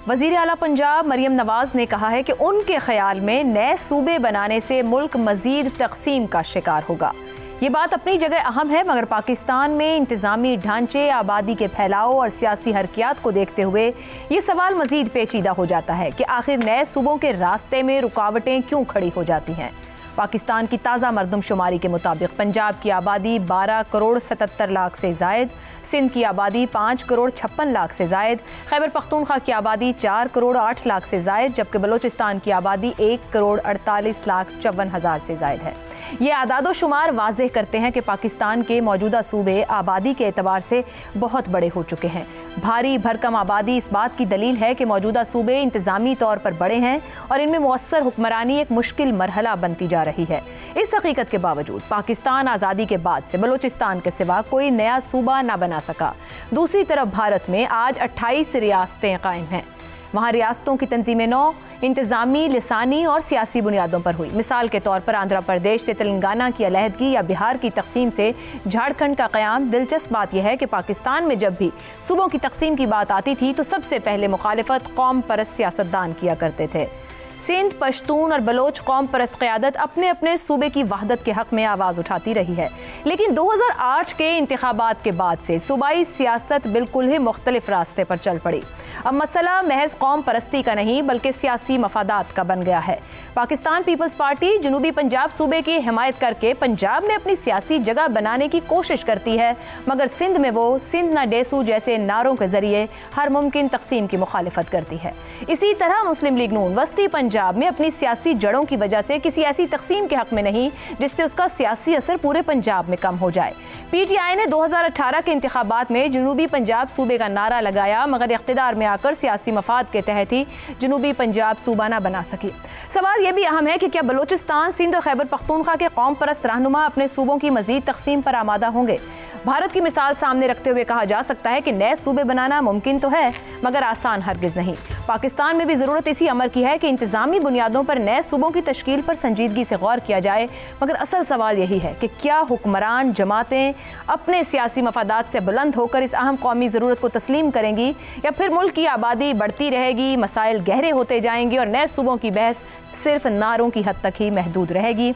वज़ीर आला पंजाब मरियम नवाज ने कहा है कि उनके ख्याल में नए सूबे बनाने से मुल्क मजीद तकसीम का शिकार होगा। ये बात अपनी जगह अहम है, मगर पाकिस्तान में इंतज़ामी ढांचे, आबादी के फैलाव और सियासी हरकियात को देखते हुए ये सवाल मजीद पेचीदा हो जाता है कि आखिर नए सूबों के रास्ते में रुकावटें क्यों खड़ी हो जाती हैं। पाकिस्तान की ताज़ा मरदमशुमारी के मुताबिक पंजाब की आबादी 12 करोड़ 77 लाख से ज़ायद, सिंध की आबादी 5 करोड़ 56 लाख से ज़ायद, खैबर पख्तूनख्वा की आबादी 4 करोड़ 8 लाख से ज़ायद, जबकि बलोचिस्तान की आबादी 1 करोड़ 48 लाख 54 हज़ार से ज़ायद है। ये आदादो शुमार वाज़ेह करते हैं कि पाकिस्तान के मौजूदा सूबे आबादी के एतबार से बहुत बड़े हो चुके हैं। भारी भरकम आबादी इस बात की दलील है कि मौजूदा सूबे इंतज़ामी तौर पर बड़े हैं और इनमें मुअस्सर हुक्मरानी एक मुश्किल मरहला बनती जा रही है। इस हकीकत के बावजूद पाकिस्तान आज़ादी के बाद से बलोचिस्तान के सिवा कोई नया सूबा ना बना सका। दूसरी तरफ भारत में आज 28 रियासतें कायम हैं। वहाँ रियासतों की तंजीमें नौ इंतज़ामी, लिसानी और सियासी बुनियादों पर हुई। मिसाल के तौर पर आंध्र प्रदेश से तेलंगाना की अलहदगी या बिहार की तकसीम से झारखंड का क़याम। दिलचस्प बात यह है कि पाकिस्तान में जब भी सूबों की तकसीम की बात आती थी तो सबसे पहले मुखालिफत कौम परस्त सियासतदान किया करते थे। सिंध, पश्तून और बलोच कौम परस्त क़यादत अपने अपने सूबे की वहदत के हक़ में आवाज़ उठाती रही है, लेकिन 2008 के इंतखाबात के बाद से सूबाई सियासत बिल्कुल ही मुख्तलिफ रास्ते पर चल पड़ी। अब मसला महज कौम परस्ती का नहीं बल्कि सियासी मफादात का बन गया है। पाकिस्तान पीपल्स पार्टी जनूबी पंजाब सूबे की हिमायत करके पंजाब में अपनी सियासी जगह बनाने की कोशिश करती है, मगर सिंध में वो सिंध ना डेसू जैसे नारों के जरिए हर मुमकिन तकसीम की मुखालिफत करती है। इसी तरह मुस्लिम लीग नून वस्ती पंजाब में अपनी सियासी जड़ों की वजह से किसी ऐसी तकसीम के हक में नहीं जिससे उसका सियासी असर पूरे पंजाब में कम हो जाए। PTI ने 2018 के इंतखाबात में जनूबी पंजाब सूबे का नारा लगाया, मगर इख्तिदार में आकर सियासी मफाद के तहत ही जनूबी पंजाब सूबा ना बना सकी। सवाल यह भी अहम है कि क्या बलोचिस्तान, सिंध और खैबर पख्तूनख्वा के कौम परस्त रहनुमा अपने सूबों की मजीद तकसीम पर आमादा होंगे? भारत की मिसाल सामने रखते हुए कहा जा सकता है कि नए सूबे बनाना मुमकिन तो है, मगर आसान हरगिज़ नहीं। पाकिस्तान में भी ज़रूरत इसी अमर की है कि इंतज़ामी बुनियादों पर नए सूबों की तश्कील पर संजीदगी से गौर किया जाए, मगर असल सवाल यही है कि क्या हुक्मरान जमातें अपने सियासी मफादात से बुलंद होकर इस अहम कौमी ज़रूरत को तस्लीम करेंगी, या फिर मुल्क की आबादी बढ़ती रहेगी, मसाइल गहरे होते जाएंगे और नए सूबों की बहस सिर्फ नारों की हद तक ही महदूद रहेगी।